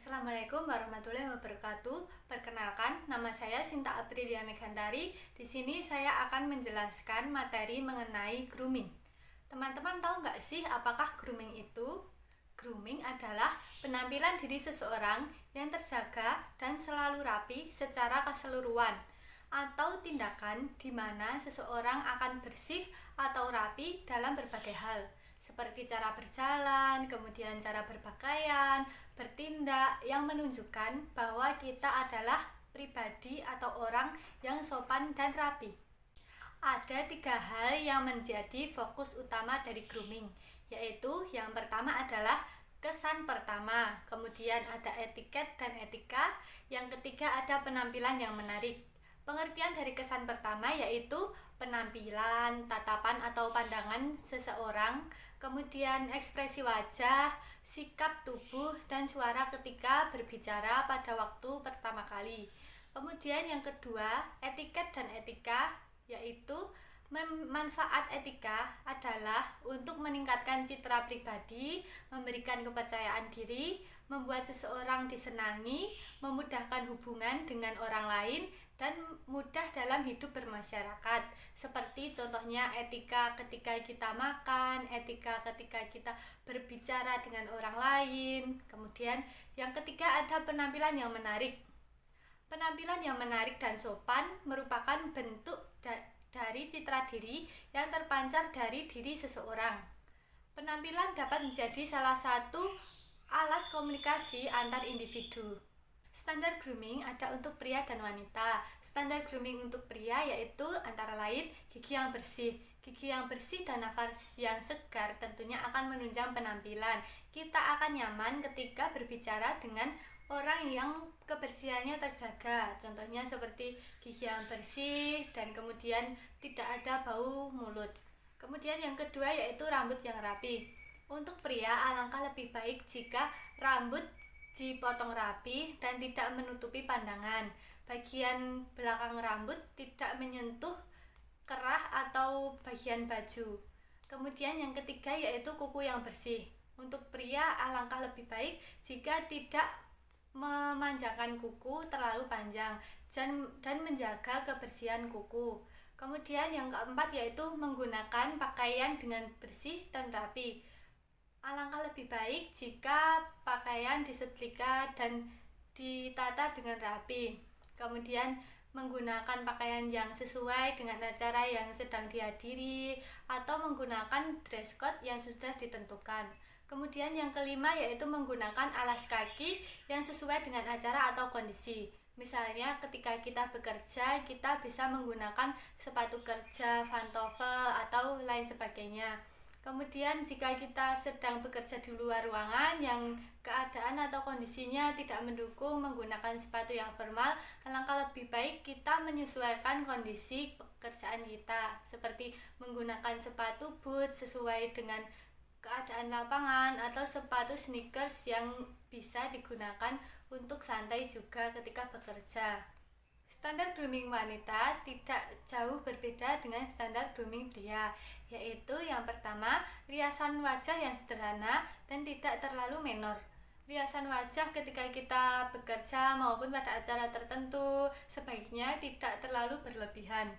Assalamualaikum warahmatullahi wabarakatuh. Perkenalkan, nama saya Sinta Aprilia Megantari. Di sini saya akan menjelaskan materi mengenai grooming. Teman-teman tahu nggak sih apakah grooming itu? Grooming adalah penampilan diri seseorang yang terjaga dan selalu rapi secara keseluruhan, atau tindakan di mana seseorang akan bersih atau rapi dalam berbagai hal, seperti cara berjalan, kemudian cara berpakaian, bertindak yang menunjukkan bahwa kita adalah pribadi atau orang yang sopan dan rapi. Ada 3 hal yang menjadi fokus utama dari grooming, yaitu yang pertama adalah kesan pertama, kemudian ada etiket dan etika, yang ketiga ada penampilan yang menarik. Pengertian dari kesan pertama yaitu penampilan, tatapan atau pandangan seseorang, kemudian ekspresi wajah, sikap tubuh, dan suara ketika berbicara pada waktu pertama kali. Kemudian yang kedua, etiket dan etika, yaitu manfaat etika adalah untuk meningkatkan citra pribadi, memberikan kepercayaan diri, membuat seseorang disenangi, memudahkan hubungan dengan orang lain, dan mudah dalam hidup bermasyarakat. Seperti contohnya etika ketika kita makan, etika ketika kita berbicara dengan orang lain. Kemudian yang ketiga ada penampilan yang menarik. Penampilan yang menarik dan sopan merupakan bentuk dari citra diri yang terpancar dari diri seseorang. Penampilan dapat menjadi salah satu alat komunikasi antar individu. Standar grooming ada untuk pria dan wanita. Standar grooming untuk pria yaitu antara lain gigi yang bersih. Gigi yang bersih dan nafas yang segar tentunya akan menunjang penampilan. Kita akan nyaman ketika berbicara dengan orang yang kebersihannya terjaga. Contohnya seperti gigi yang bersih dan kemudian tidak ada bau mulut. Kemudian yang kedua yaitu rambut yang rapi. Untuk pria alangkah lebih baik jika rambut dipotong rapi dan tidak menutupi pandangan. Bagian belakang rambut tidak menyentuh kerah atau bagian baju. Kemudian yang ketiga yaitu kuku yang bersih. Untuk pria alangkah lebih baik jika tidak memanjangkan kuku terlalu panjang dan menjaga kebersihan kuku. Kemudian yang keempat yaitu menggunakan pakaian dengan bersih dan rapi. Alangkah lebih baik jika pakaian disetrika dan ditata dengan rapi. Kemudian menggunakan pakaian yang sesuai dengan acara yang sedang dihadiri atau menggunakan dress code yang sudah ditentukan. Kemudian yang kelima yaitu menggunakan alas kaki yang sesuai dengan acara atau kondisi. Misalnya ketika kita bekerja, kita bisa menggunakan sepatu kerja, pantofel, atau lain sebagainya. Kemudian jika kita sedang bekerja di luar ruangan yang keadaan atau kondisinya tidak mendukung menggunakan sepatu yang formal, alangkah lebih baik kita menyesuaikan kondisi pekerjaan kita, seperti menggunakan sepatu boot sesuai dengan keadaan lapangan atau sepatu sneakers yang bisa digunakan untuk santai juga ketika bekerja. Standar grooming wanita tidak jauh berbeda dengan standar grooming pria, yaitu yang pertama, riasan wajah yang sederhana dan tidak terlalu menor. Riasan wajah ketika kita bekerja maupun pada acara tertentu sebaiknya tidak terlalu berlebihan.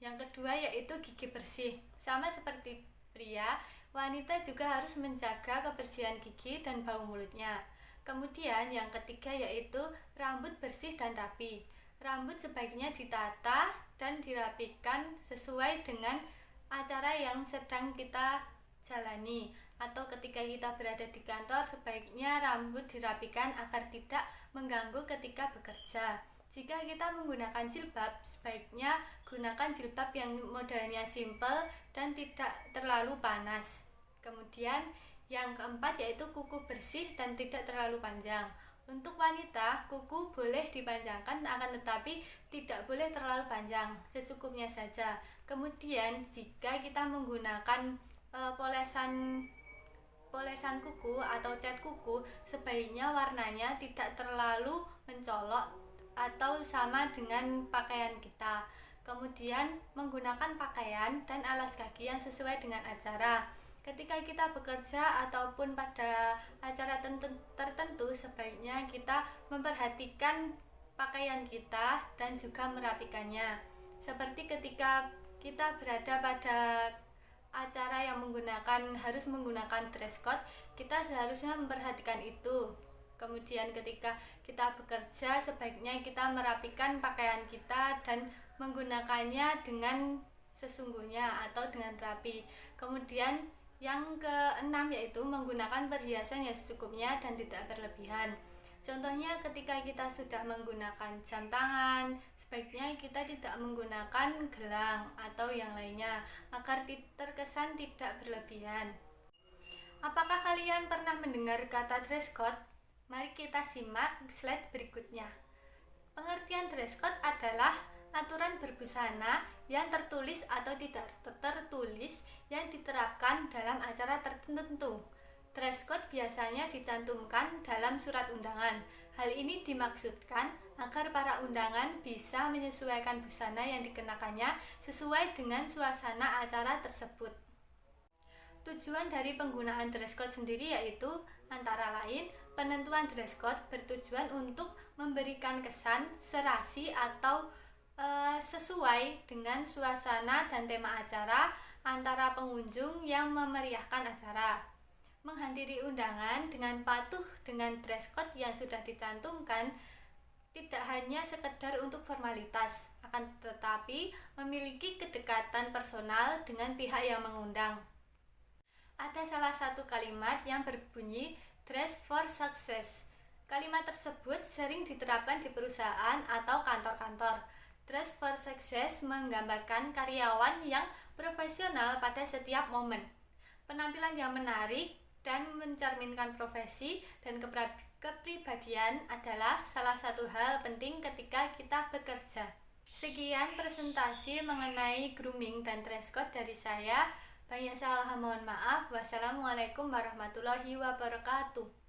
Yang kedua yaitu gigi bersih. Sama seperti pria, wanita juga harus menjaga kebersihan gigi dan bau mulutnya. Kemudian yang ketiga yaitu rambut bersih dan rapi. Rambut sebaiknya ditata dan dirapikan sesuai dengan acara yang sedang kita jalani, atau ketika kita berada di kantor sebaiknya rambut dirapikan agar tidak mengganggu ketika bekerja. Jika kita menggunakan jilbab, sebaiknya gunakan jilbab yang modelnya simple dan tidak terlalu panas. Kemudian yang keempat yaitu kuku bersih dan tidak terlalu panjang. Untuk wanita, kuku boleh dipanjangkan akan tetapi tidak boleh terlalu panjang, secukupnya saja. Kemudian jika kita menggunakan polesan kuku atau cat kuku, sebaiknya warnanya tidak terlalu mencolok atau sama dengan pakaian kita. Kemudian menggunakan pakaian dan alas kaki yang sesuai dengan acara. Ketika kita bekerja ataupun pada acara tertentu, sebaiknya kita memperhatikan pakaian kita dan juga merapikannya. Seperti ketika kita berada pada acara yang harus menggunakan dress code, kita seharusnya memperhatikan itu. Kemudian ketika kita bekerja, sebaiknya kita merapikan pakaian kita dan menggunakannya dengan sesungguhnya atau dengan rapi. Kemudian yang keenam yaitu menggunakan perhiasan yang secukupnya dan tidak berlebihan. Contohnya ketika kita sudah menggunakan jam tangan, sebaiknya kita tidak menggunakan gelang atau yang lainnya agar terkesan tidak berlebihan. Apakah kalian pernah mendengar kata dress code? Mari kita simak slide berikutnya. Pengertian dress code adalah aturan berbusana yang tertulis atau tidak tertulis yang diterapkan dalam acara tertentu. Dress code biasanya dicantumkan dalam surat undangan. Hal ini dimaksudkan agar para undangan bisa menyesuaikan busana yang dikenakannya sesuai dengan suasana acara tersebut. Tujuan dari penggunaan dress code sendiri yaitu antara lain penentuan dress code bertujuan untuk memberikan kesan serasi atau sesuai dengan suasana dan tema acara antara pengunjung yang memeriahkan acara. Menghadiri undangan dengan patuh dengan dress code yang sudah dicantumkan tidak hanya sekedar untuk formalitas, akan tetapi memiliki kedekatan personal dengan pihak yang mengundang. Ada salah satu kalimat yang berbunyi dress for success. Kalimat tersebut sering diterapkan di perusahaan atau kantor-kantor. Dress for success menggambarkan karyawan yang profesional pada setiap momen. Penampilan yang menarik dan mencerminkan profesi dan kepribadian adalah salah satu hal penting ketika kita bekerja. Sekian presentasi mengenai grooming dan dress code dari saya. Banyak salah, mohon maaf. Wassalamualaikum warahmatullahi wabarakatuh.